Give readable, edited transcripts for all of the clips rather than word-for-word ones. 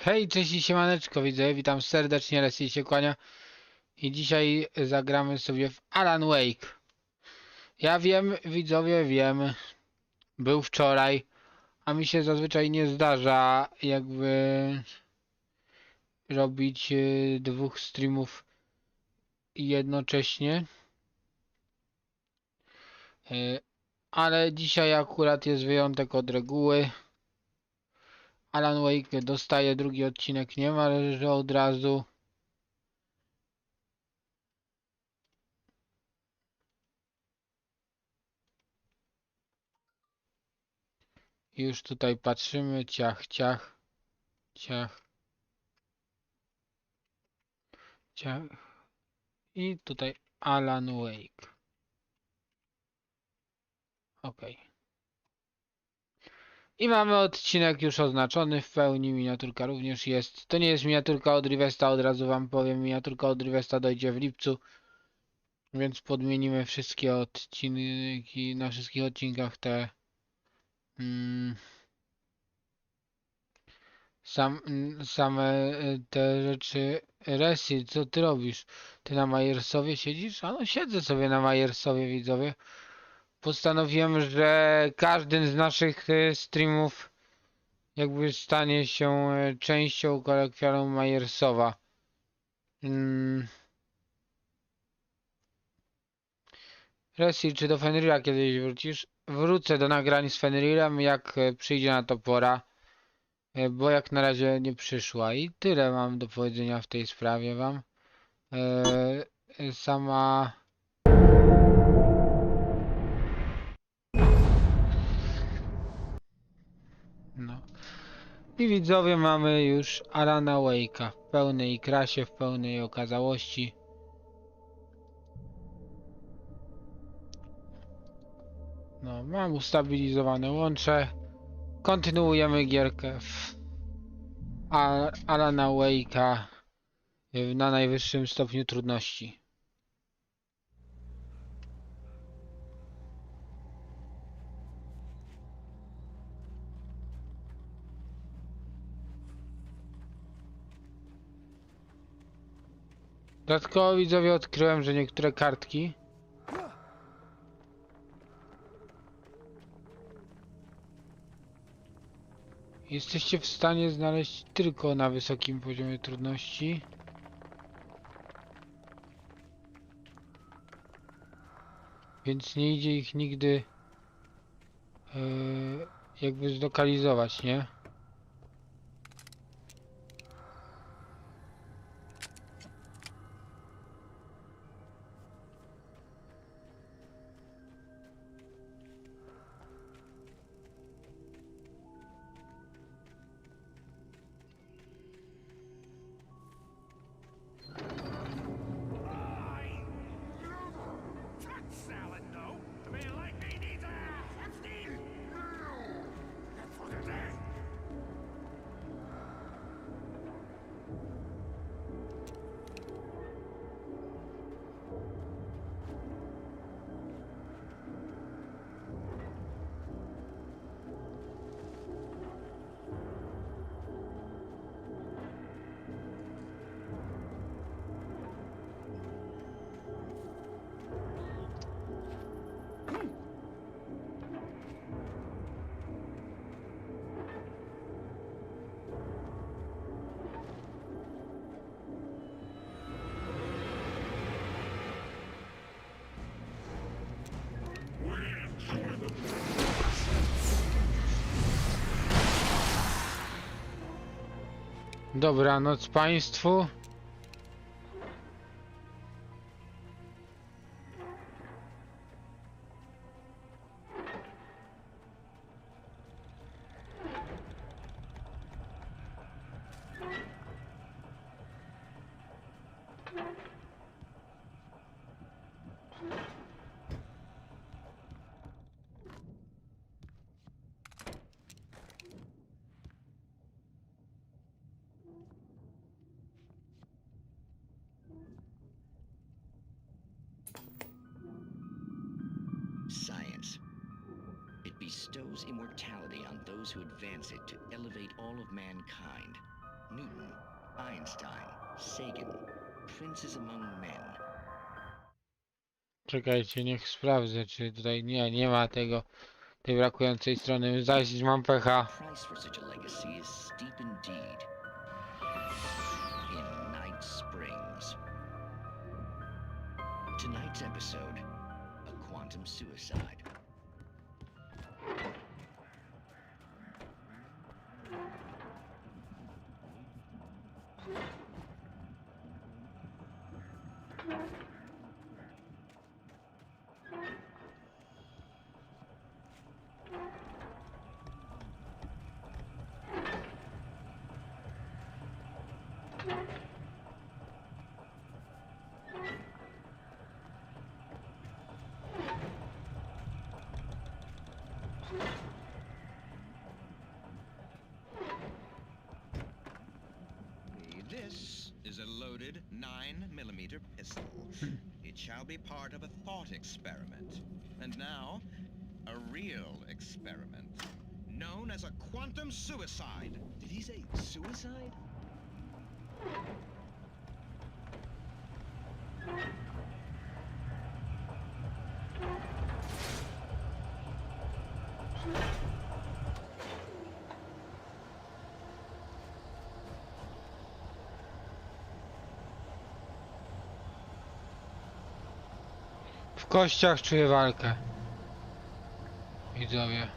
Hej, cześć i siemaneczko, widzę, witam serdecznie, Resil się kłania i dzisiaj zagramy sobie w Alan Wake. Ja wiem, widzowie, wiem, był wczoraj, a mi się zazwyczaj nie zdarza jakby robić dwóch streamów jednocześnie. Ale dzisiaj akurat jest wyjątek od reguły. Alan Wake dostaje drugi odcinek niemalże od razu. Już tutaj patrzymy, ciach, ciach, ciach, ciach. I tutaj Alan Wake. Ok. I mamy odcinek już oznaczony w pełni, miniaturka również jest. To nie jest miniaturka od Rivesta, od razu wam powiem, miniaturka od Rivesta dojdzie w lipcu. Więc podmienimy wszystkie odcinki, na wszystkich odcinkach te same te rzeczy. Resil, co ty robisz? Ty na Majersowie siedzisz? A no siedzę sobie na Majersowie, widzowie. Postanowiłem, że każdy z naszych streamów jakby stanie się częścią kolokwialną Majersowa. Resil, czy do Fenrira kiedyś wrócisz? Wrócę do nagrań z Fenrirem, jak przyjdzie na to pora, bo jak na razie nie przyszła. I tyle mam do powiedzenia w tej sprawie wam. Sama... No. I widzowie, mamy już Alana Wake'a w pełnej krasie, w pełnej okazałości. No, mam ustabilizowane łącze. Kontynuujemy gierkę w Alana Wake'a na najwyższym stopniu trudności. Dodatkowo, widzowie, odkryłem, że niektóre kartki jesteście w stanie znaleźć tylko na wysokim poziomie trudności. Więc nie idzie ich nigdy jakby zlokalizować, nie? Dobranoc państwu. Science. It bestows immortality on those who advance it to elevate all of mankind. Newton, Einstein, Sagan, princes among men. Czekajcie, niech sprawdzę, czy tutaj nie ma tej brakującej strony. Zaś mam pecha. Price for such a legacy is steep indeed. In Night Springs. Tonight's episode, a quantum suicide. This is a loaded 9mm pistol. It shall be part of a thought experiment. And now, a real experiment. Known as a quantum suicide. Did he say suicide? W kościach czuję walkę. Widzowie.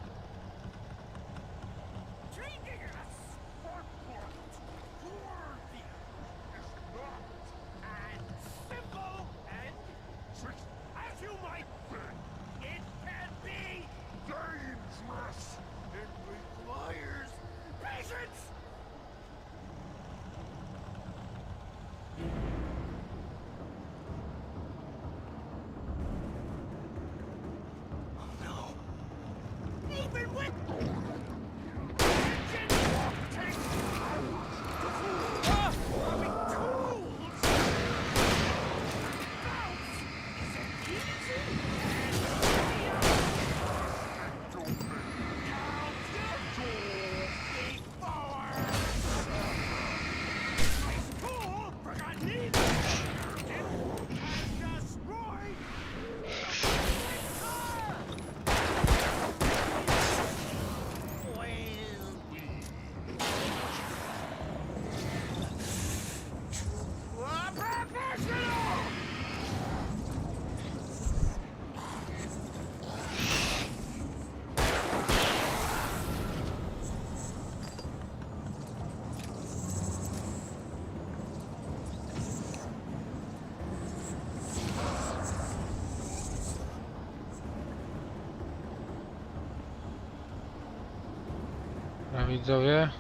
Dobra, widzowie.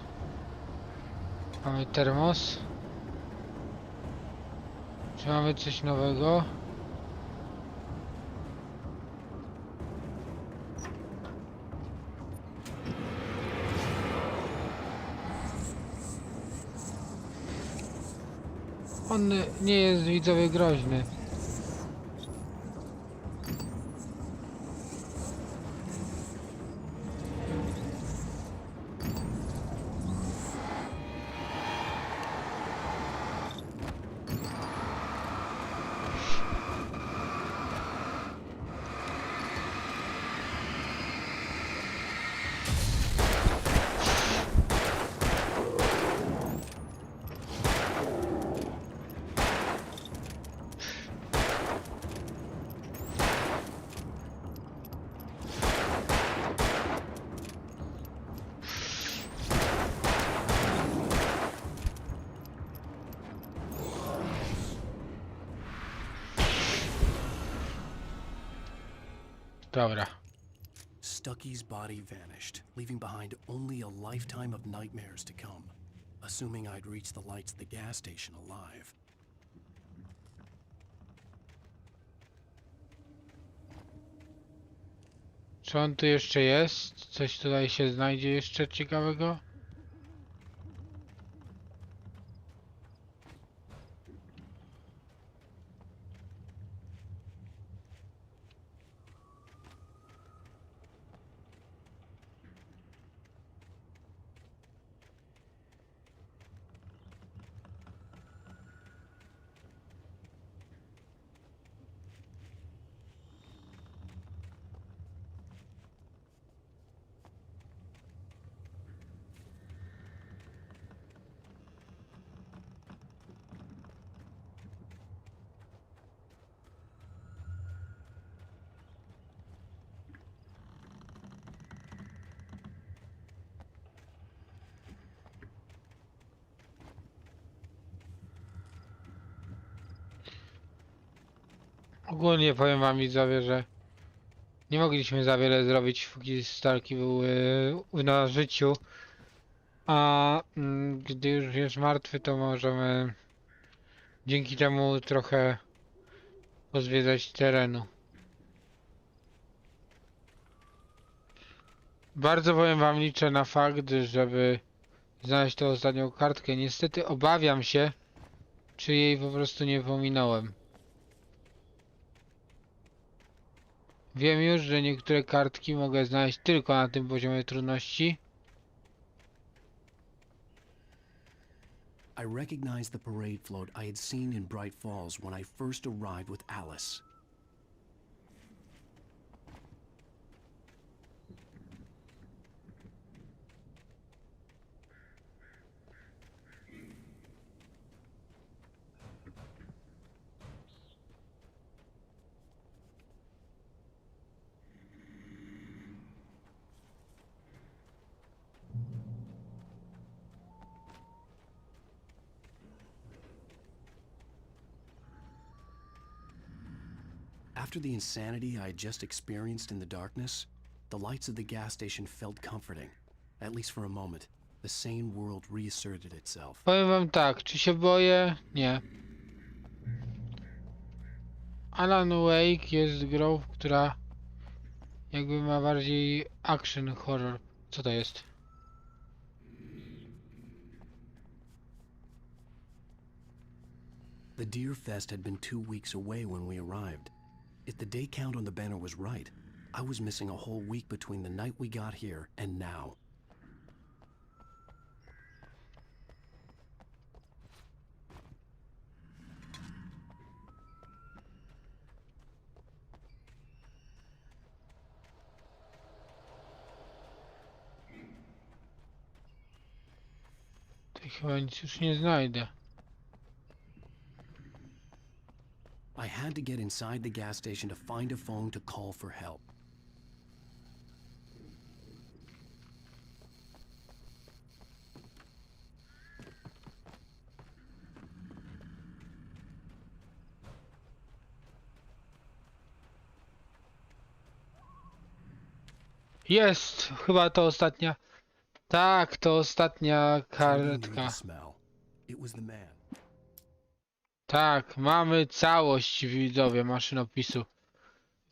Mamy termos. Czy mamy coś nowego? On nie jest, widzowie, groźny. Dobra. Stucky's body vanished, leaving behind only a lifetime of nightmares to come, assuming I'd reach the lights at the gas station alive. Czy on tu jeszcze jest? Coś tutaj się znajdzie jeszcze ciekawego? Ogólnie powiem wam widzowie, że nie mogliśmy za wiele zrobić, póki Starki były na życiu. A gdy już jest martwy, to możemy dzięki temu trochę pozwiedzać terenu. Bardzo powiem wam, liczę na fakt, żeby znaleźć tę ostatnią kartkę. Niestety obawiam się, czy jej po prostu nie pominąłem. Wiem już, że niektóre kartki mogę znaleźć tylko na tym poziomie trudności. I recognized the parade float I had seen in Bright Falls when I first arrived with Alice. After the insanity I had just experienced in the darkness, the lights of the gas station felt comforting, at least for a moment. The sane world reasserted itself. Powiem wam tak, czy się boję? Nie. Alan Wake jest grą, która jakby ma bardziej action horror. Co to jest? The Deer Fest had been 2 weeks away when we arrived. If the day count on the banner was right, I was missing a whole week between the night we got here and now. To chyba nic już nie znajdę. I had to get inside the gas station to find a phone to call for help. Jest! Chyba to ostatnia. Tak, to ostatnia Tony knew kartka. the smell. It was the man. Tak, mamy całość widzowie maszynopisu.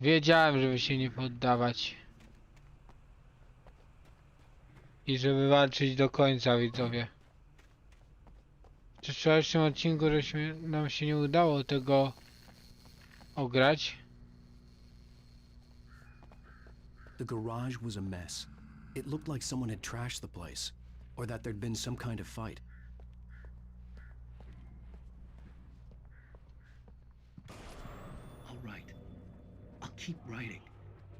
Wiedziałem, żeby się nie poddawać. I żeby walczyć do końca widzowie. W wczorajszym odcinku nam się nie udało tego ograć. The garage was a mess. It looked like someone had trashed the place, or that there'd been some kind of fight. I'll write. I'll keep writing.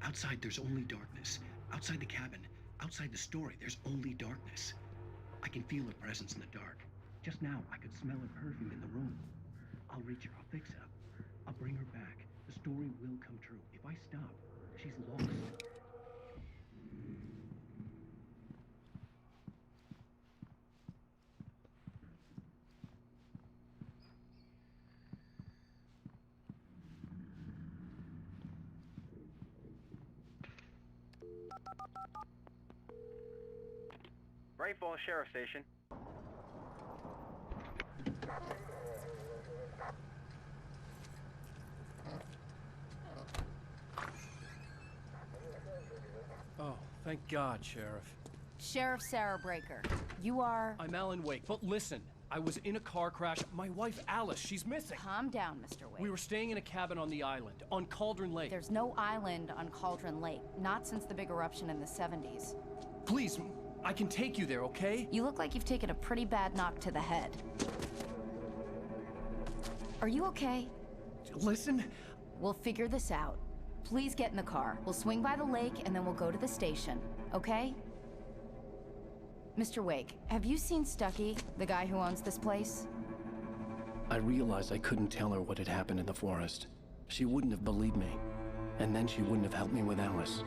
Outside, there's only darkness. Outside the cabin, outside the story, there's only darkness. I can feel her presence in the dark. Just now, I could smell her perfume in the room. I'll reach her. I'll fix it up. I'll bring her back. The story will come true. If I stop, she's lost. Bright Falls Sheriff Station. Oh, thank God, Sheriff. Sheriff Sarah Breaker. You are... I'm Alan Wake, but listen, I was in a car crash. My wife, Alice, she's missing. Calm down, Mr. Wake. We were staying in a cabin on the island, on Cauldron Lake. There's no island on Cauldron Lake. Not since the big eruption in the 70s. Please, I can take you there, okay? You look like you've taken a pretty bad knock to the head. Are you okay? Listen, We'll figure this out. Please get in the car. We'll swing by the lake and then we'll go to the station, okay? Mr. Wake, have you seen Stucky, the guy who owns this place? I realized I couldn't tell her what had happened in the forest. She wouldn't have believed me. And then she wouldn't have helped me with Alice.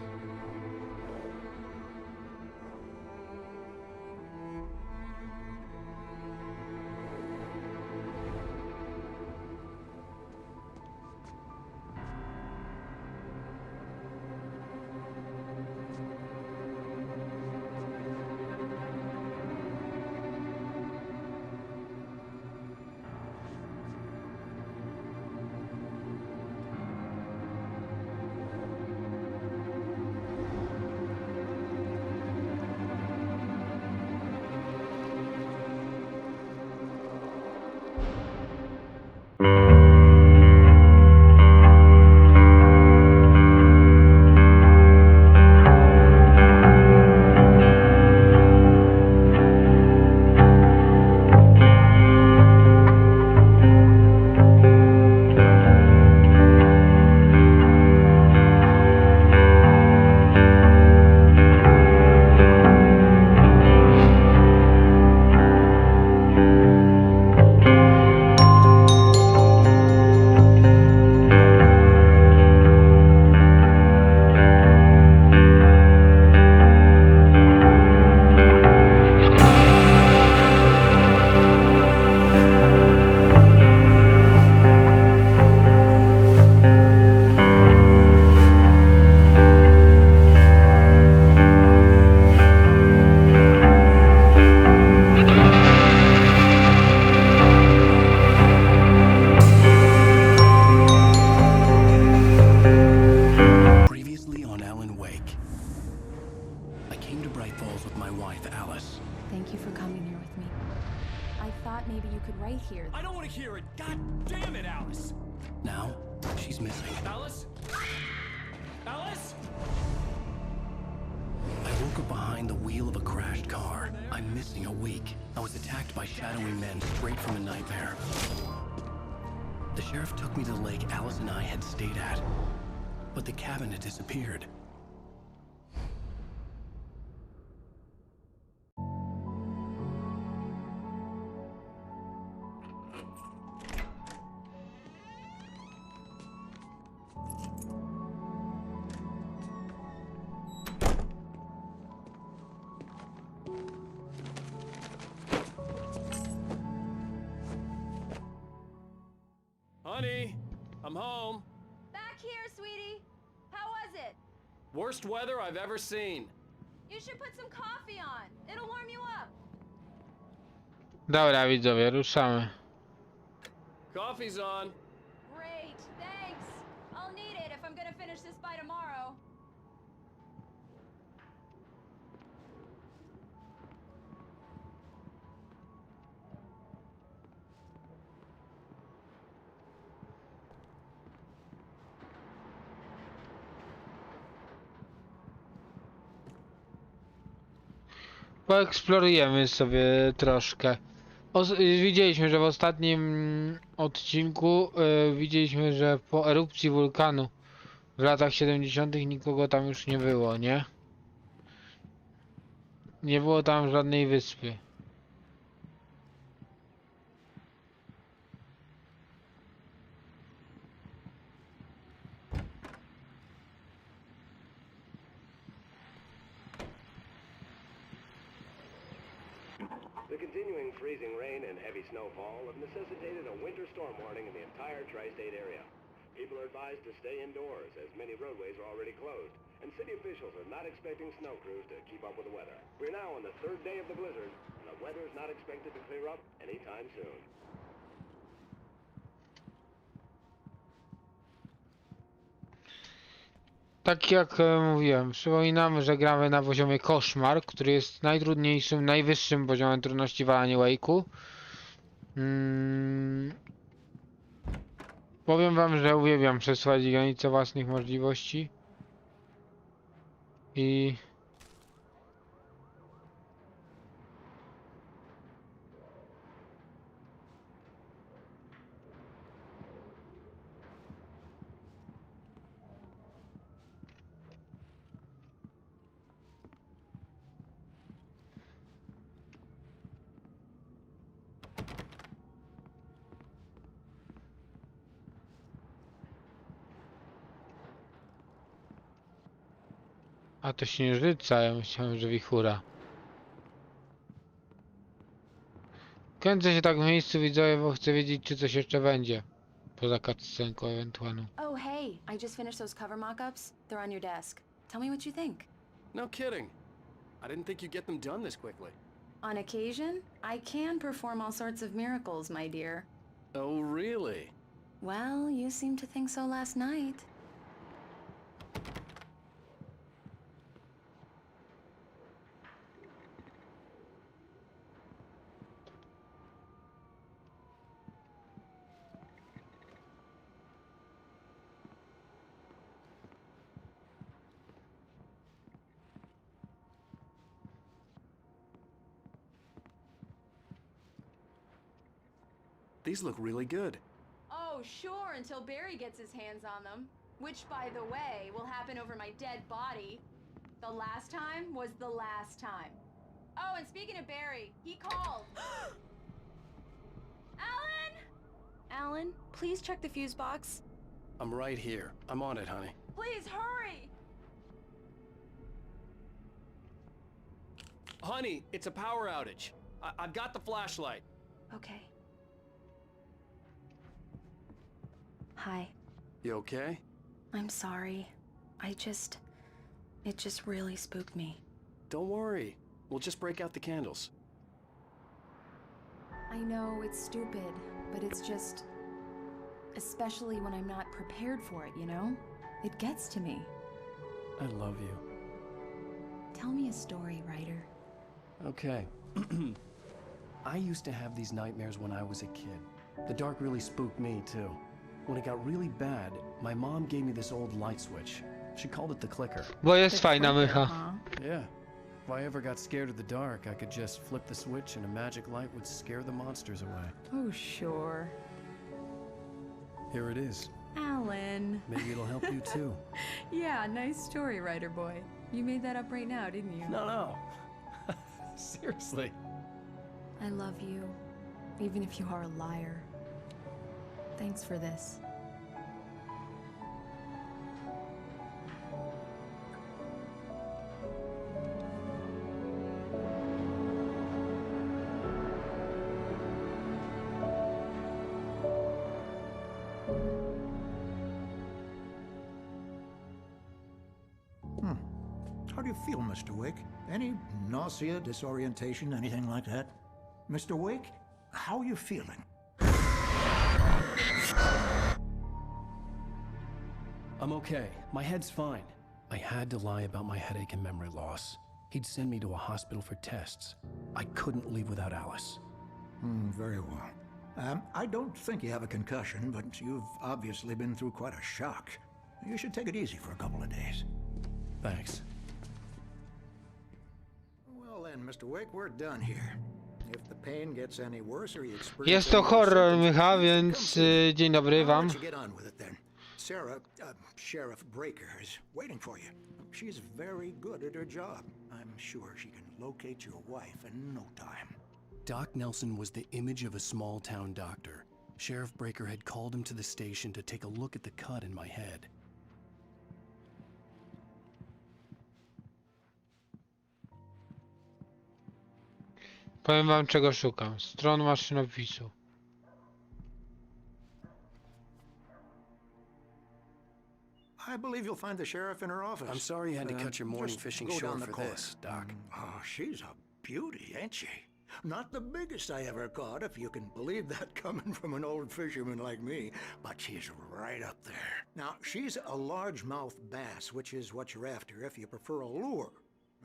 came to Bright Falls with my wife, Alice. Thank you for coming here with me. I thought maybe you could write here. I don't want to hear it. God damn it, Alice. Now, she's missing. Alice? Alice? I woke up behind the wheel of a crashed car. I'm missing a week. I was attacked by shadowy men straight from a nightmare. The sheriff took me to the lake Alice and I had stayed at, but the cabin had disappeared. Honey, I'm home. Back here, sweetie. How was it? Worst weather I've ever seen. You should put some coffee on. It'll warm you up. Dobra widzowie, ruszamy. Coffee's on. Great, thanks. I'll need it if I'm gonna finish this by tomorrow. Poeksplorujemy sobie troszkę. Widzieliśmy, że w ostatnim odcinku widzieliśmy, że po erupcji wulkanu w latach 70. nikogo tam już nie było, nie? Nie było tam żadnej wyspy. The continuing freezing rain and heavy snowfall have necessitated a winter storm warning in the entire tri-state area. People are advised to stay indoors as many roadways are already closed, and city officials are not expecting snow crews to keep up with the weather. We're now on the third day of the blizzard, and the weather is not expected to clear up anytime soon. Tak jak mówiłem, przypominamy, że gramy na poziomie koszmar, który jest najtrudniejszym, najwyższym poziomem trudności w Alanie Wake'u. Powiem wam, że uwielbiam przesuwać granice własnych możliwości. I... A to śnieżyca, ja myślałem, że wichura. Kręcę się tak w miejscu, widzowie, bo chcę wiedzieć, czy coś jeszcze będzie. Poza cutscenką ewentualną. Oh, hey, I just finished those cover mock-ups. They're on your desk. Tell me what you think. No kidding. I didn't think you'd get them done this quickly. On occasion, I can perform all sorts of miracles, my dear. Oh, really? Well, you seemed to think so last night. These look really good. Oh, sure, until Barry gets his hands on them. Which, by the way, will happen over my dead body. The last time was the last time. Oh, and speaking of Barry, he called. Alan! Alan, please check the fuse box. I'm right here. I'm on it, honey. Please hurry! Honey, it's a power outage. I've got the flashlight. Okay. Hi. You okay? I'm sorry. It just really spooked me. Don't worry. We'll just break out the candles. I know it's stupid, but it's just... especially when I'm not prepared for it, you know? It gets to me. I love you. Tell me a story, writer. Okay. I used to have these nightmares when I was a kid. The dark really spooked me, too. When it got really bad, my mom gave me this old light switch. She called it the clicker. Bo jest The fajna clicker, mycha. huh? Yeah. If I ever got scared of the dark, I could just flip the switch and a magic light would scare the monsters away. Oh, sure. Here it is. Alan. Maybe it'll help you, too. Yeah, nice story, writer boy. You made that up right now, didn't you? No. Seriously. I love you, even if you are a liar. Thanks for this. How do you feel, Mr. Wake? Any nausea, disorientation, anything like that? Mr. Wake, how are you feeling? I'm okay. My head's fine. I had to lie about my headache and memory loss. He'd send me to a hospital for tests. I couldn't leave without Alice. Very well. I don't think you have a concussion, but you've obviously been through quite a shock. You should take it easy for a couple of days. Thanks. Well then, Mr. Wake, we're done here. If the pain gets any worse or you experience Jest to any more horror, symptoms, mycha, come więc see me. dzień dobry I'll wam. let you get on with it then. Sarah, Sheriff Breaker is waiting for you. She's very good at her job. I'm sure she can locate your wife in no time. Doc Nelson was the image of a small-town doctor. Sheriff Breaker had called him to the station to take a look at the cut in my head. Powiem wam czego szukam. Stron maszynopisu. I believe you'll find the sheriff in her office. I'm sorry you had to cut your morning Just fishing go short down the for corridor. this, Doc. Oh, she's a beauty, ain't she? Not the biggest I ever caught, if you can believe that coming from an old fisherman like me, but she's right up there. Now, she's a largemouth bass, which is what you're after if you prefer a lure.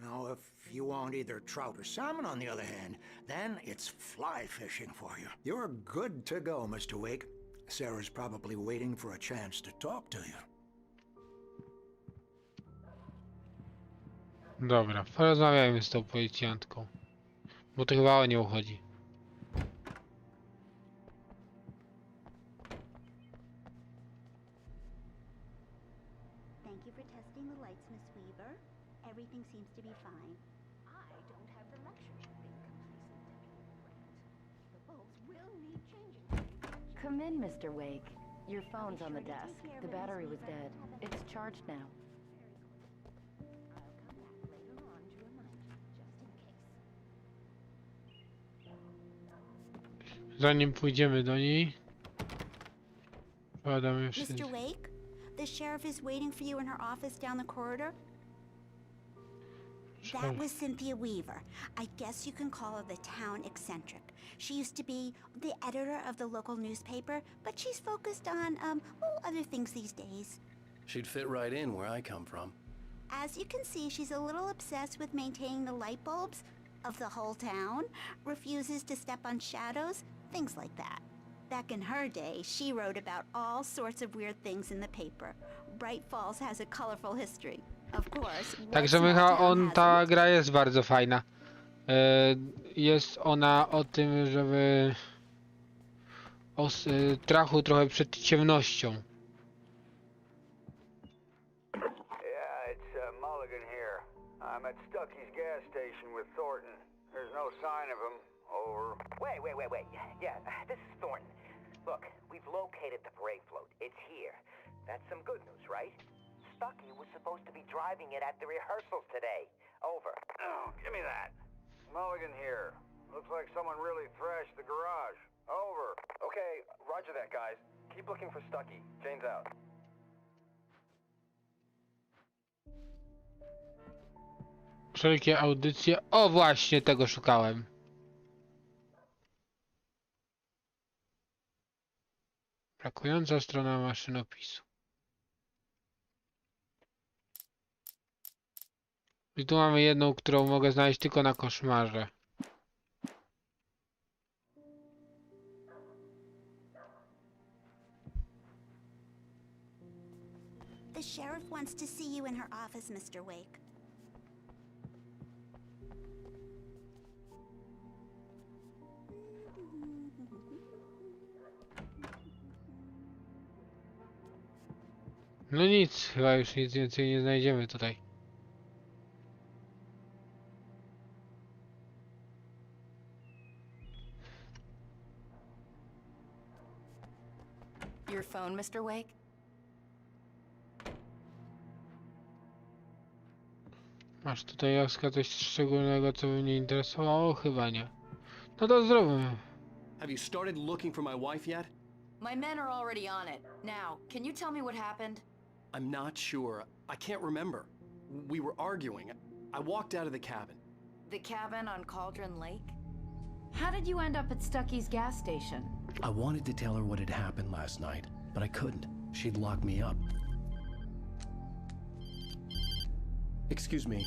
Now, if you want either trout or salmon, on the other hand, then it's fly fishing for you. You're good to go, Mr. Wake. Sarah's probably waiting for a chance to talk to you. Dobra, porozmawiajmy z tą policjantką. Bo to chyba o nią chodzi. Thank you for testing the lights, Miss Weaver. Everything seems to be fine. I don't have the luxury of being complacent, The bulbs will need changing. Come in, Mr. Wake. Your phone's on the desk. The battery was dead. It's charged now. Zanim pójdziemy do niej, badamy wszędzie. Mr. Wake, the sheriff is waiting for you in her office down the corridor. That was Cynthia Weaver. I guess you can call her the town eccentric. She used to be the editor of the local newspaper, but she's focused on, other things these days. She'd fit right in where I come from. As you can see, she's a little obsessed with maintaining the light bulbs of the whole town, refuses to step on shadows, things like that. Back in her day, she wrote about all sorts of weird things in the paper. Bright Falls has a colorful history. Of course, Także mycha, ta gra jest bardzo fajna. Jest ona o tym, żeby o strachu trochę przed ciemnością. Yeah, it's Mulligan here. I'm at Stucky's gas station with Thornton. There's no sign of him. Over. Wait. Yeah, this is Thornton. Look, we've located the parade float. It's here. That's some good news, right? Stucky was supposed to be driving it at the rehearsals today. Over. Oh, give me that. Mulligan here. Looks like someone really thrashed the garage. Over. Okay, roger that, guys. Keep looking for Stucky. Jane's out. Wszelkie audycje. O, właśnie tego szukałem. Brakująca strona maszynopisu. I tu mamy jedną, którą mogę znaleźć tylko na koszmarze. The sheriff wants to see you in her office, Mr. Wake. No nic, chyba już nic więcej nie znajdziemy tutaj. Your phone, Mr. Wake? Masz tutaj Jaska coś szczególnego, co by mnie interesowało? Chyba nie. No to zróbmy. Have you started looking for my wife yet? My men are already on it. Now, can you tell me what happened? I'm not sure. I can't remember. We were arguing. I walked out of the cabin. The cabin on Cauldron Lake? How did you end up at Stucky's gas station? I wanted to tell her what had happened last night, but I couldn't. She'd lock me up. Excuse me.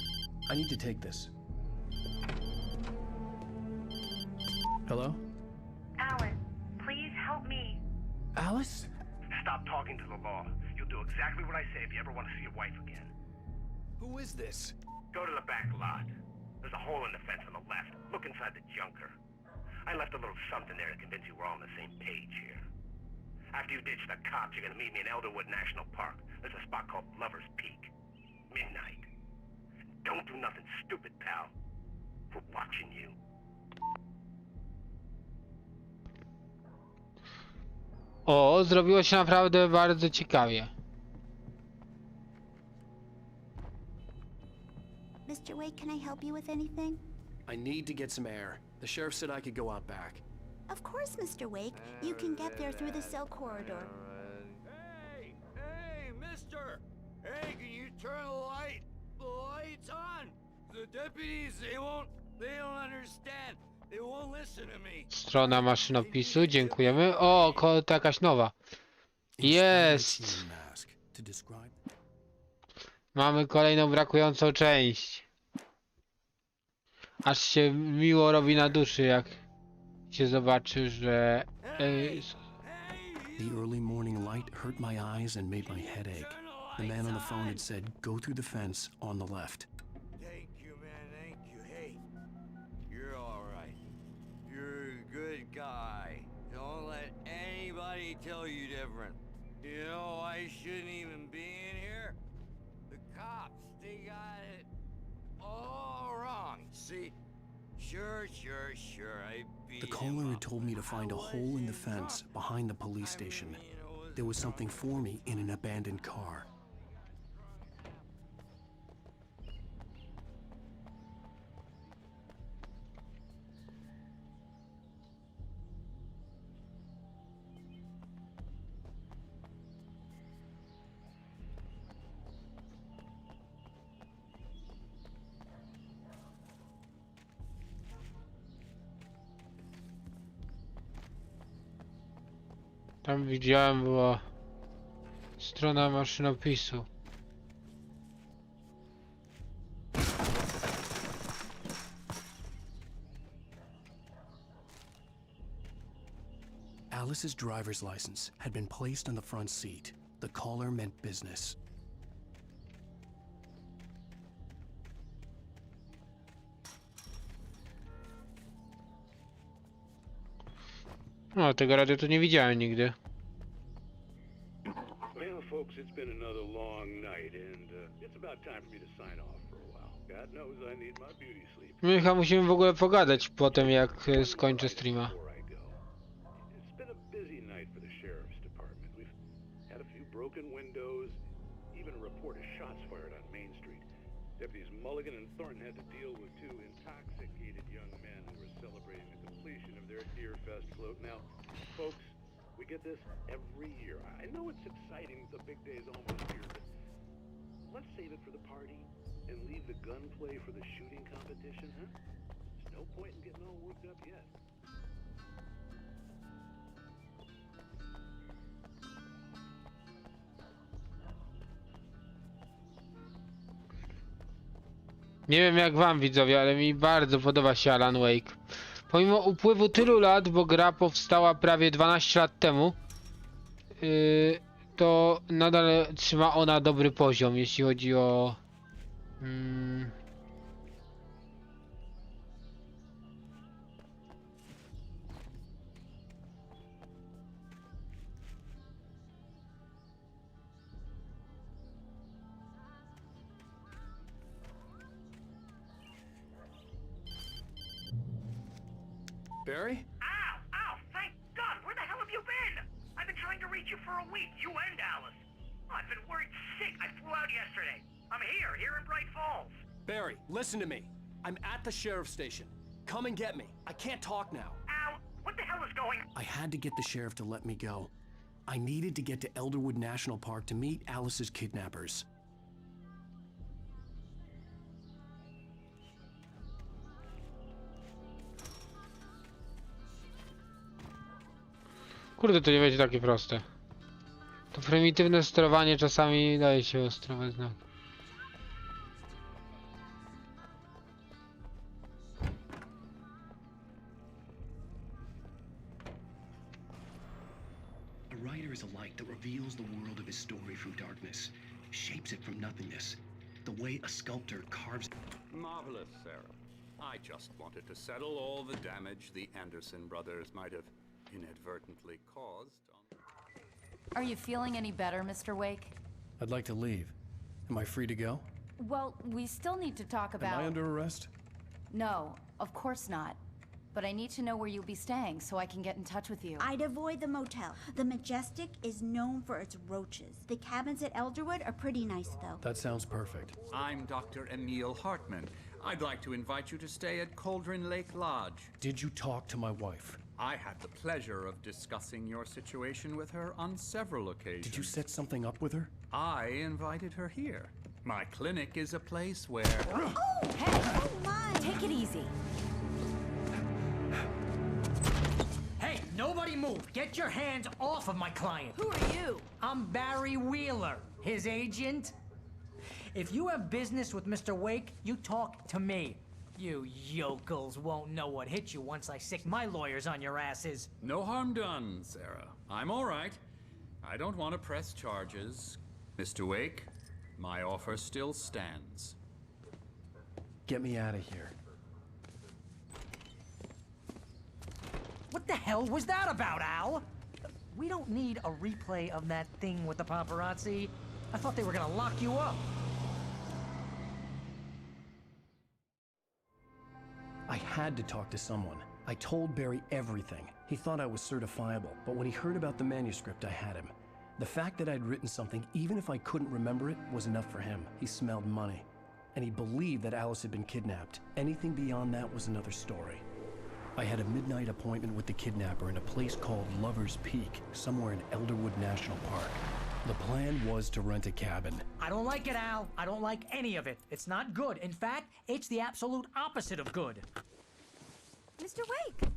I need to take this. Hello? Alan, please help me. Alice? Stop talking to the law. You'll do exactly what I say if you ever want to see your wife again. Who is this? Go to the back lot. There's a hole in the fence on the left. Look inside the junker. I left a little something there to convince you we're all on the same page here. After you ditch the cops, you're gonna meet me in Elderwood National Park. There's a spot called Lover's Peak. Midnight. Don't do nothing stupid, pal. We're watching you. O, zrobiło się naprawdę bardzo ciekawie. Mr. Wake, can I help you with anything? I need to get some air. The sheriff said I could go out back. Of course, Mr. Wake. You can get there through the cell corridor. Hey, mister! Hey, can you turn the light? The light's on! The deputies, they don't understand. They won't listen to me. Strona maszynopisu, dziękujemy. O, to jakaś nowa. Jest! Mamy kolejną brakującą część. Aż się miło robi na duszy, jak się zobaczy, że... The early morning light hurt my eyes and made my head ache. The man on the phone had said, go through the fence on the left. Thank you, man, thank you. Hey, you're all right. You're a good guy. Don't let anybody tell you different. You know, I shouldn't even be in here. The cops, they got it all wrong. See? Sure. The caller had told me to find a hole in the fence behind the police station. There was something for me in an abandoned car. Tam widziałem, była strona maszynopisu. Alice's driver's license had been placed on the front seat. The caller meant business. No, tego radia tu nie widziałem nigdy. Well, folks, it's been another long night, and it's about time for me to sign off for a while. God knows I need my beauty sleep. My chyba musimy w ogóle pogadać potem, jak skończę streama. It's been a busy night for the sheriff's department. We've had a few broken windows, even a report of shots fired on Main Street. Deputies Mulligan and Thornton had to deal with two intoxicated young men who were celebrating the completion of their Deer Fest float. Now, folks, we get this every year. I know it's exciting, the big day's almost here, but let's save it for the party and leave the gunplay for the shooting competition, huh? There's no point in getting all worked up yet. Nie wiem jak wam widzowie, ale mi bardzo podoba się Alan Wake. Pomimo upływu tylu lat, bo gra powstała prawie 12 lat temu, to nadal trzyma ona dobry poziom, jeśli chodzi o... Barry? Ow! Ow! Thank God! Where the hell have you been? I've been trying to reach you for a week, you and Alice. Oh, I've been worried sick. I flew out yesterday. I'm here in Bright Falls. Barry, listen to me. I'm at the sheriff's station. Come and get me. I can't talk now. Ow! What the hell is going on? I had to get the sheriff to let me go. I needed to get to Elderwood National Park to meet Alice's kidnappers. Kurde, to nie będzie takie proste. To prymitywne sterowanie czasami daje się ostro we znak. A writer is a light that reveals the world of his story from darkness, shapes it from nothingness, the way a sculptor carves. Marvelous, Sarah. I just wanted to settle all the damage the Anderson brothers might have inadvertently caused. Are you feeling any better, Mr. Wake? I'd like to leave. Am I free to go? Well, we still need to talk about... Am I under arrest? No, of course not. But I need to know where you'll be staying so I can get in touch with you. I'd avoid the motel. The Majestic is known for its roaches. The cabins at Elderwood are pretty nice, though. That sounds perfect. I'm Dr. Emil Hartman. I'd like to invite you to stay at Cauldron Lake Lodge. Did you talk to my wife? I had the pleasure of discussing your situation with her on several occasions. Did you set something up with her? I invited her here. My clinic is a place where... Oh, hey! Oh, my! Take it easy. Hey, nobody move! Get your hands off of my client! Who are you? I'm Barry Wheeler, his agent. If you have business with Mr. Wake, you talk to me. You yokels won't know what hit you once I sick my lawyers on your asses. No harm done, Sarah. I'm all right. I don't want to press charges. Mr. Wake, my offer still stands. Get me out of here. What the hell was that about, Al? We don't need a replay of that thing with the paparazzi. I thought they were gonna lock you up. I had to talk to someone. I told Barry everything. He thought I was certifiable, but when he heard about the manuscript, I had him. The fact that I'd written something, even if I couldn't remember it, was enough for him. He smelled money. And he believed that Alice had been kidnapped. Anything beyond that was another story. I had a midnight appointment with the kidnapper in a place called Lover's Peak, somewhere in Elderwood National Park. The plan was to rent a cabin. I don't like it, Al. I don't like any of it. It's not good. In fact, it's the absolute opposite of good. Mr. Wake!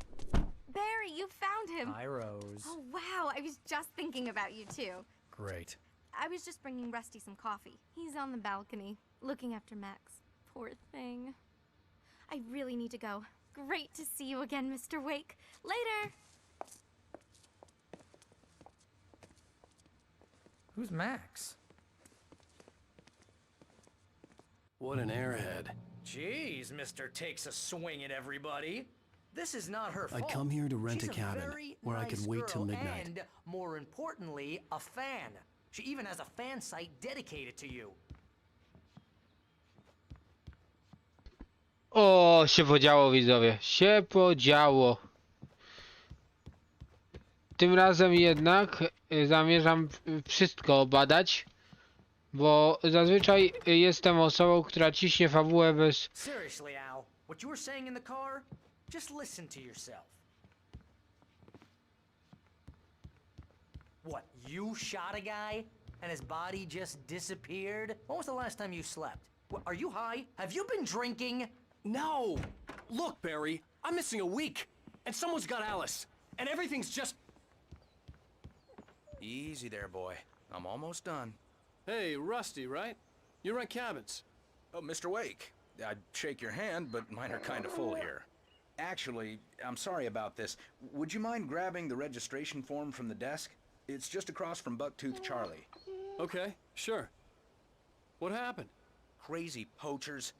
Barry, you found him. Hi, Rose. Oh, wow. I was just thinking about you, too. Great. I was just bringing Rusty some coffee. He's on the balcony, looking after Max. Poor thing. I really need to go. Great to see you again, Mr. Wake. Later! Who's Max? What an airhead. Jeez, Mr. Takes a swing at everybody. This is not her fault. I'd come here to rent She's a cabin very where I nice could wait till girl midnight. And, more importantly, a fan. She even has a fan site dedicated to you. O, się podziało widzowie, się podziało. Tym razem jednak zamierzam wszystko badać, bo zazwyczaj jestem osobą, która ciśnie fabułę bez... Seriously, Al, what you were saying in the car? Just listen to yourself. What, you shot a guy and his body just disappeared? When was the last time you slept? What, are you high? Have you been drinking? No! Look, Barry, I'm missing a week, and someone's got Alice, and everything's just... Easy there, boy. I'm almost done. Hey, Rusty, right? You rent cabins. Oh, Mr. Wake. I'd shake your hand, but mine are kind of full here. Actually, I'm sorry about this. Would you mind grabbing the registration form from the desk? It's just across from Bucktooth Charlie. Okay, sure. What happened? Crazy poachers.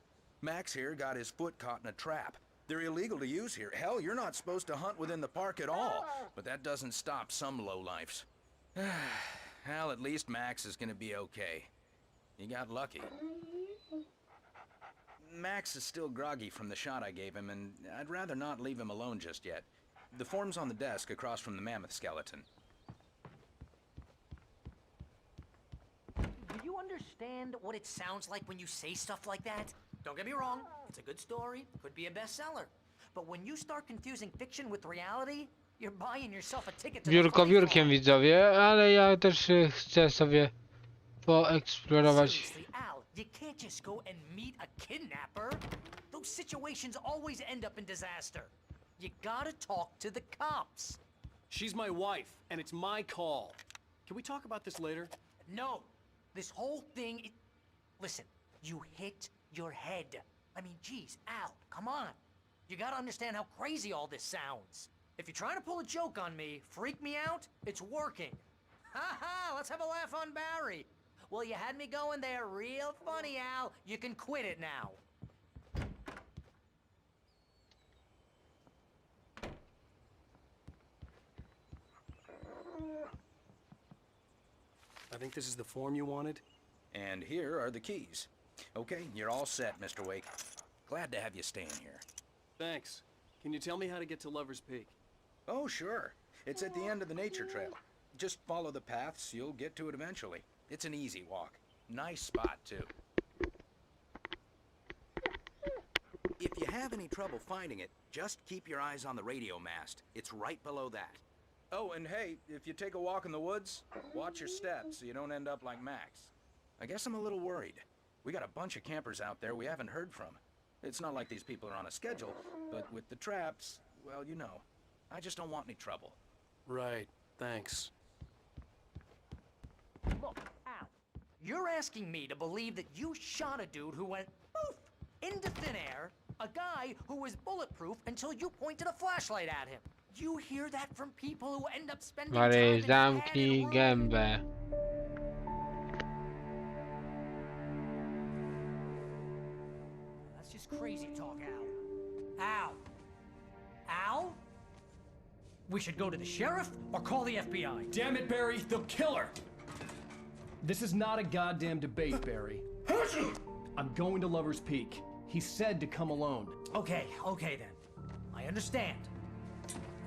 Max here got his foot caught in a trap. They're illegal to use here. Hell, you're not supposed to hunt within the park at all. But that doesn't stop some lowlifes. Well, at least Max is gonna be okay. He got lucky. Max is still groggy from the shot I gave him, and I'd rather not leave him alone just yet. The form's on the desk across from the mammoth skeleton. Do you understand what it sounds like when you say stuff like that? Don't get me wrong, it's a good story, could be a bestseller. But when you start confusing fiction with reality, you're buying yourself a ticket to the Biurko biurkiem, widzowie, ale ja też chcę sobie poeksplorować. Seriously, Al, you can't just go and meet a kidnapper. Those situations always end up in disaster. You gotta talk to the cops. She's my wife, and it's my call. Can we talk about this later? No, this whole thing. Listen, you hit your head. I mean, geez, Al, come on. You gotta understand how crazy all this sounds. If you're trying to pull a joke on me, freak me out, it's working. Ha ha, let's have a laugh on Barry. Well, you had me going there real funny, Al. You can quit it now. I think this is the form you wanted. And here are the keys. Okay, you're all set, Mr. Wake. Glad to have you staying here. Thanks. Can you tell me how to get to Lover's Peak? Oh, sure. It's at the end of the nature trail. Just follow the paths, you'll get to it eventually. It's an easy walk. Nice spot, too. If you have any trouble finding it, just keep your eyes on the radio mast. It's right below that. Oh, and hey, if you take a walk in the woods, watch your steps so you don't end up like Max. I guess I'm a little worried. We got a bunch of campers out there we haven't heard from. It's not like these people are on a schedule, but with the traps, well, you know. I just don't want any trouble. Right, thanks. Look, Al, you're asking me to believe that you shot a dude who went poof into thin air, a guy who was bulletproof until you pointed a flashlight at him. You hear that from people who end up spending time Mary, in zamknij gębę. That's just crazy talk, Al. Al? Al? We should go to the sheriff or call the FBI. Damn it, Barry, they'll kill her! This is not a goddamn debate, Barry. I'm going to Lover's Peak. He said to come alone. Okay then. I understand.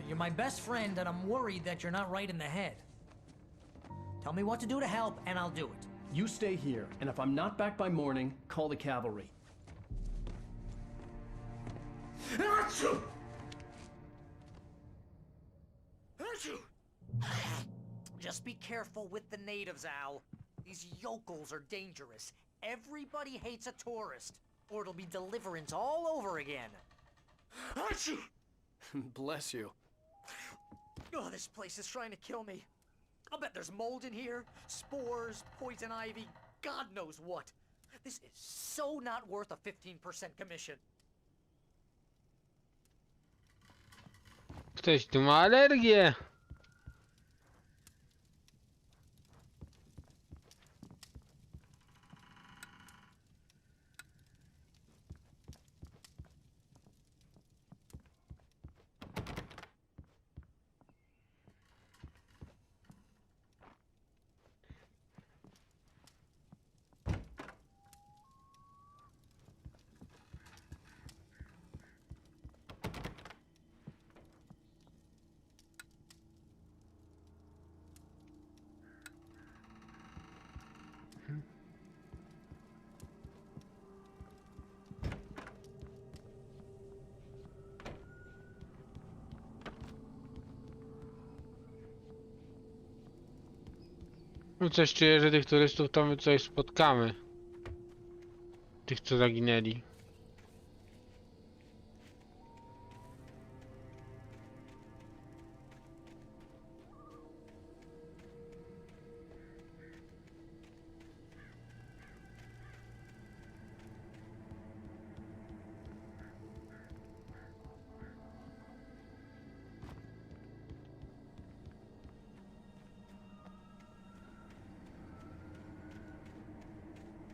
You're my best friend, and I'm worried that you're not right in the head. Tell me what to do to help, and I'll do it. You stay here, and if I'm not back by morning, call the cavalry. Just be careful with the natives, Al. These yokels are dangerous. Everybody hates a tourist, or it'll be deliverance all over again. Bless you. Oh, this place is trying to kill me. I'll bet there's mold in here, spores, poison ivy, God knows what. This is so not worth a 15% commission. Ktoś tu ma alergię. No coś czuję, że tych turystów to my coś spotkamy. Tych, co zaginęli.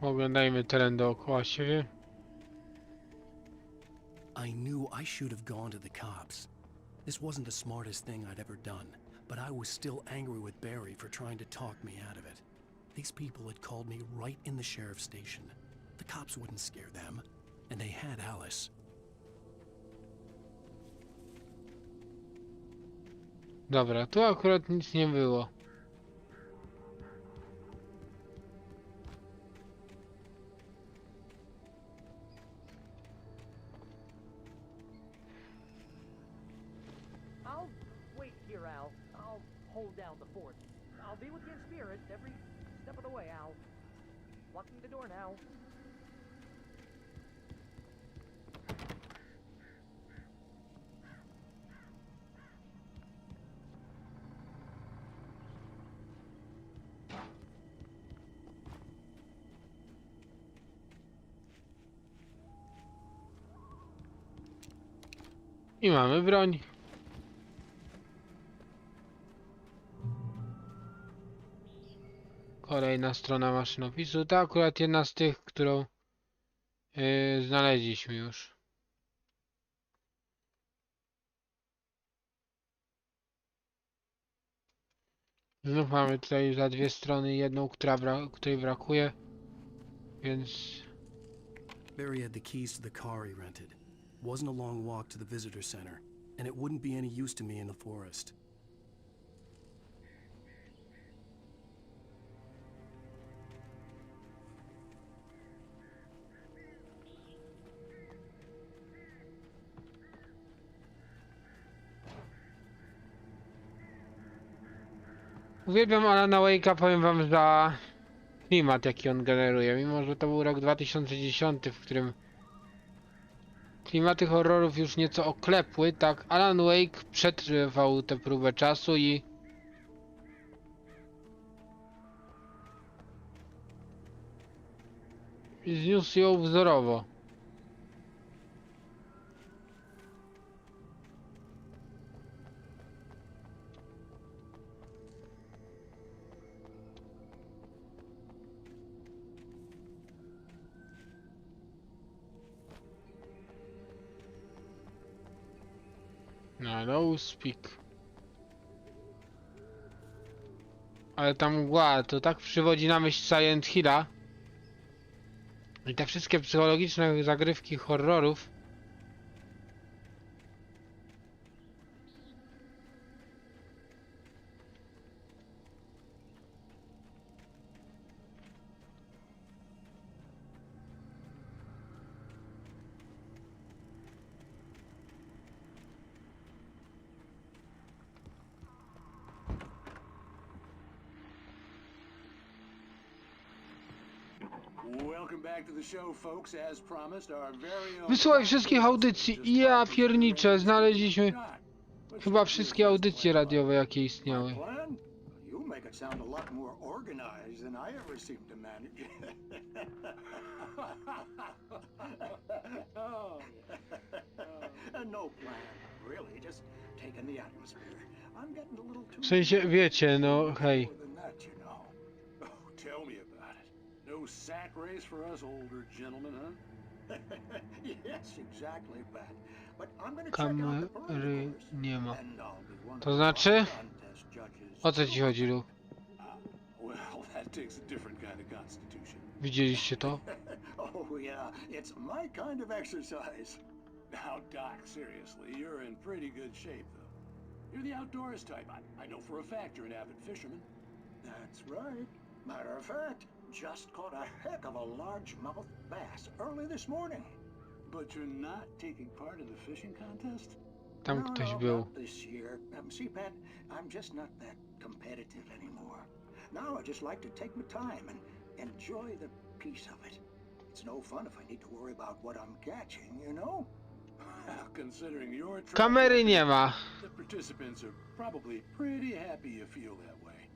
Oglądajmy teren dookoła siebie. I knew I should have gone to the cops. This wasn't the smartest thing I'd ever done, but I was still angry with Barry for trying to talk me out of it. These people had called me right in the sheriff's station. The cops wouldn't scare them, and they had Alice. Dobra, tu akurat nic nie było. I'll wait here, Al. I'll hold down the fort. I'll be with you in spirit every step of the way, Al. Locking the door now. I mamy broń. Kolejna strona maszynopisu. To akurat jedna z tych, którą znaleźliśmy już. Znów mamy tutaj za dwie strony jedną, której brakuje, więc... Barry had the keys to the car he rented. Wasn't a long walk to the visitor center, and it wouldn't be any use to me in the forest. Uwielbiam Alana Wake'a, powiem wam, za klimat, jaki on generuje. Mimo że to był rok 2010, w którym klimaty horrorów już nieco oklepły, tak Alan Wake przetrwał tę próbę czasu i zniósł ją wzorowo. No speak. Ale ta mgła to tak przywodzi na myśl Silent Hilla. I te wszystkie psychologiczne zagrywki horrorów. Wysłuchaj wszystkich audycji i ja pierniczę, znaleźliśmy chyba wszystkie audycje radiowe, jakie istniały. You make it sound a lot more organized than I ever seem to manage. No plan, really, just taking the atmosphere. I'm getting a little too... W sensie, wiecie, no hej. Tell me about it. No sack race for us older gentlemen, huh? Yes, exactly, Pat. But I'm gonna check out the Kamery parameters, nie ma. and I'll be one To of znaczy? the contest judges. O co ci chodzi, Luke? Well, that takes a different kind of constitution. Widzieliście to? Oh yeah, it's my kind of exercise. Now, Doc, seriously, you're in pretty good shape, though. You're the outdoors type. I know for a fact you're an avid fisherman. That's right. Matter of fact, just caught a heck of a largemouth bass early this morning. But you're not taking part in the fishing contest? Tam ktoś był. Not this year. See, Pat, I'm just not that competitive anymore. Now I just like to take my time and enjoy the peace of it. It's no fun if I need to worry about what I'm catching, you know? Considering your Kamery nie ma. the participants are probably pretty happy you feel that way.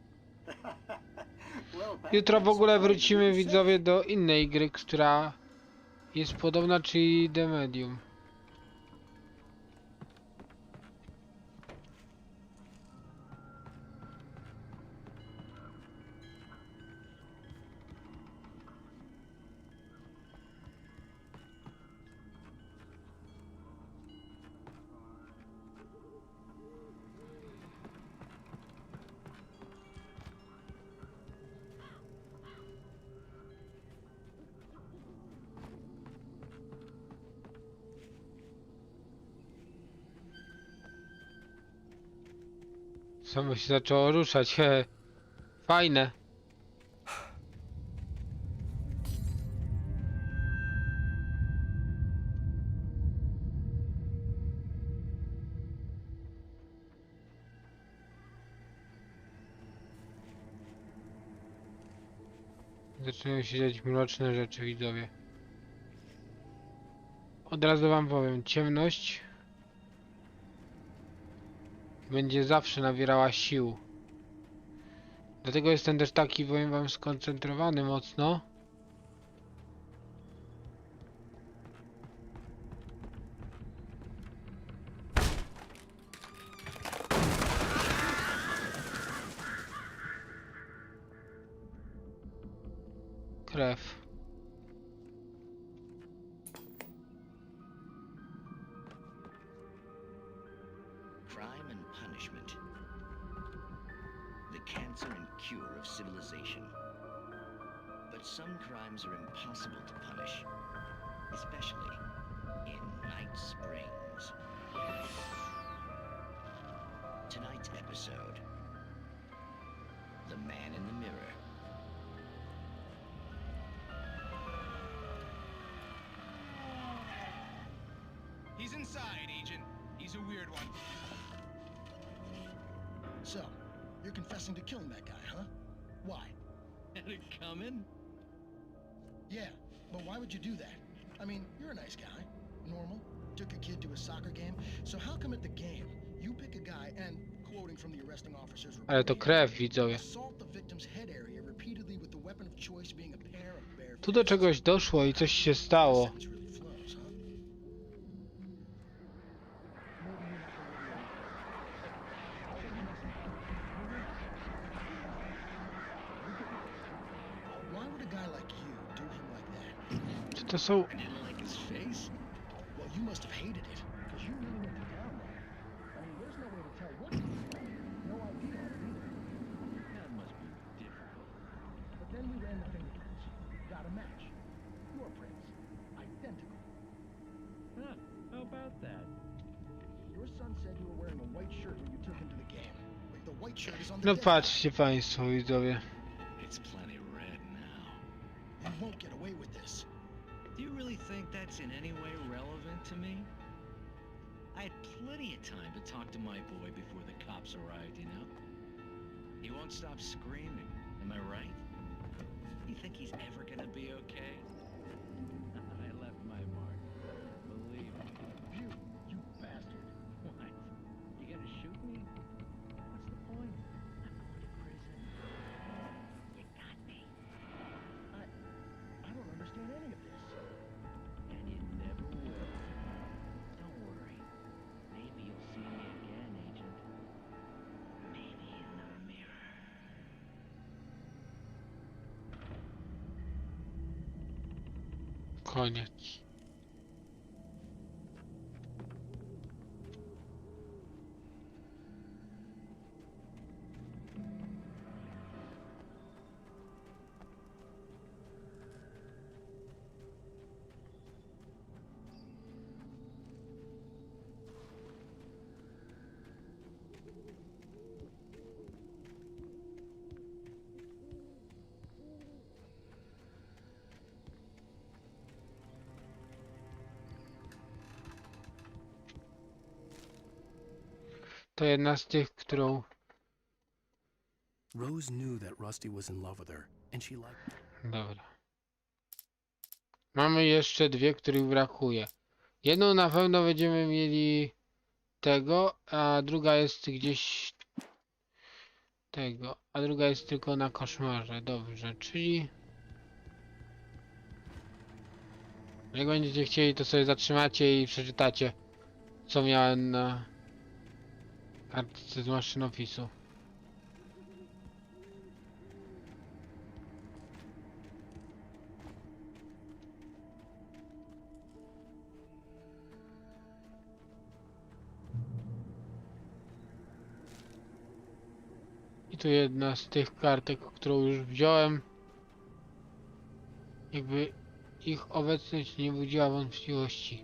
Well, Pat, Jutro w that's ogóle fine, wrócimy, you widzowie, do innej gry, która jest podobna, czyli The Medium. Samo się zaczęło ruszać. Fajne. Zaczynają się dziać mroczne rzeczy, widzowie. Od razu wam powiem, ciemność będzie zawsze nabierała sił. Dlatego jestem też taki, powiem wam, skoncentrowany mocno. Krew. Crime and punishment. The cancer and cure of civilization. But some crimes are impossible to punish, especially in Night Springs. Tonight's episode, The Man in the Mirror. He's inside, Agent. He's a weird one. So, you're confessing to killing that guy, huh? Why? Had it coming? Yeah, but why would you do that? I mean, you're a nice guy. Normal. Took a kid to a soccer game. So how come at the game, you pick a guy and, quoting from the arresting officer's report, Ale to krew, widzowie. assault the victim's head area repeatedly with the weapon of choice being a pair of bare Tu do czegoś doszło i coś się stało. Why would a guy like you do him like that? Czy to są... I didn't like his face. Well, you must have hated it, because you really went to town on it. I mean, there's no way to tell what you like. No idea on it either. That must be difficult. But then we ran the fingerprints. Got a match. Your prints. Identical. Huh, how about that? Your son said you were wearing a white shirt when you took him to the game. Like the white shirt is on the No dead. patrzcie państwo, widzowie. It's plenty red now. You won't get away with this. Do you really think that's in any way relevant to me? I had plenty of time to talk to my boy before the cops arrived, you know? He won't stop screaming, am I right? You think he's ever gonna be okay? I left my mark. Believe me. You bastard. What? You gonna shoot me? What's the point? I'm going to prison. You got me. I don't understand any of this. And you never will. Don't worry. Maybe you'll see me again, Agent. Maybe in the mirror. Koniec. To jedna z tych, którą... Rose knew that Rusty was in love with her, and she liked him. Dobra. Mamy jeszcze dwie, których brakuje. Jedną na pewno będziemy mieli tego, a druga jest gdzieś tego, a druga jest tylko na koszmarze. Dobrze, czyli... Jak będziecie chcieli, to sobie zatrzymacie i przeczytacie, co miałem na kartce z maszynopisu. I tu jedna z tych kartek, którą już wziąłem. Jakby ich obecność nie budziła wątpliwości.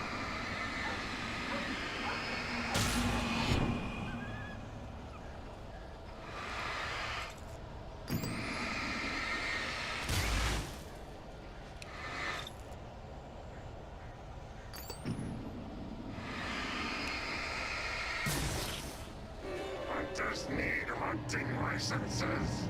Hunting licenses.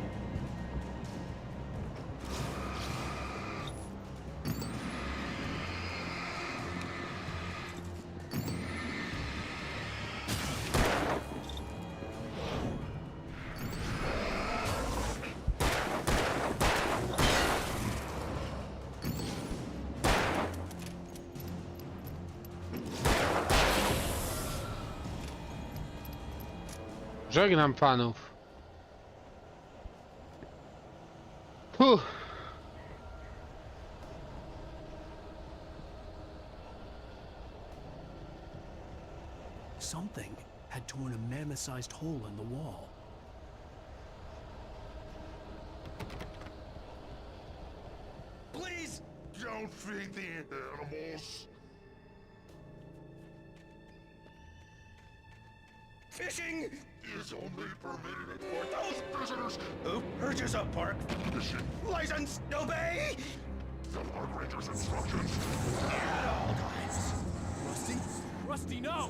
Żegnam panów. Something had torn a mammoth-sized hole in the wall. Please don't feed the animals. Fishing is only permitted for those visitors who purchase a park fishing license. Obey the park ranger's instructions at all times. Rusty? Rusty, no!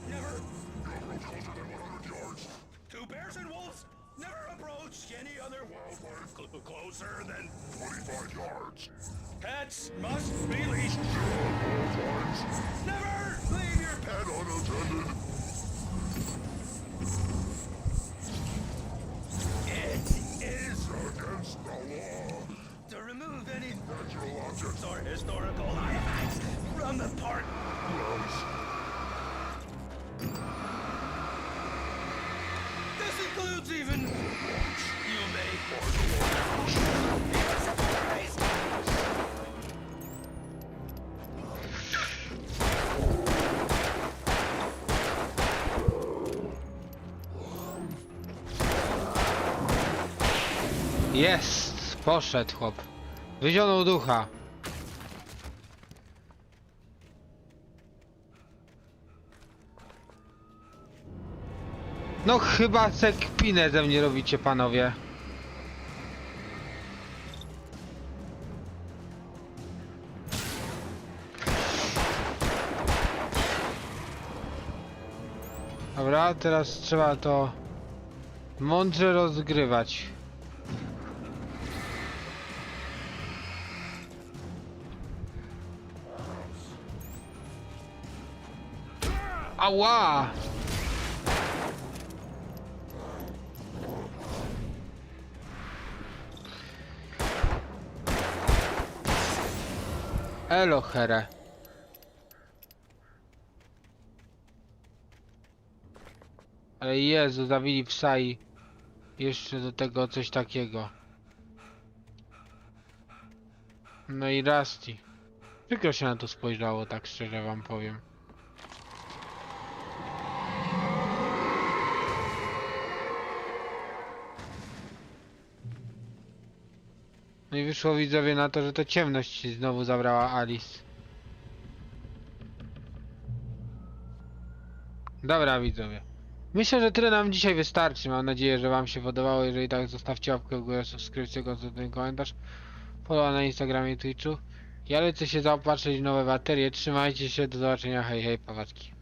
Never Don't approach closer than 100 yards. to bears and wolves. Never approach any other Wildlife closer than 25 yards. pets must be leashed. All times. Never leave your pet And unattended. It is Against the law. to remove any Natural objects or historical artifacts from the park. grounds. This includes even you may Jest! Poszedł chłop. Wyzionął ducha. No chyba sekpinę ze mnie robicie, panowie. Dobra, teraz trzeba to mądrze rozgrywać. Ała! Elo, here. Ale Jezu, zabili psa i jeszcze do tego coś takiego. No i Rusty. Przykro się na to spojrzało, tak szczerze wam powiem. No i wyszło, widzowie, na to, że to ciemność znowu zabrała Alice. Dobra, widzowie. Myślę, że tyle nam dzisiaj wystarczy. Mam nadzieję, że wam się podobało. Jeżeli tak, zostawcie łapkę w górę, subskrypcję, konsultuj komentarz, follow na Instagramie i Twitchu. Ja lecę się zaopatrzyć w nowe baterie. Trzymajcie się, do zobaczenia. Hej, hej, pawatki.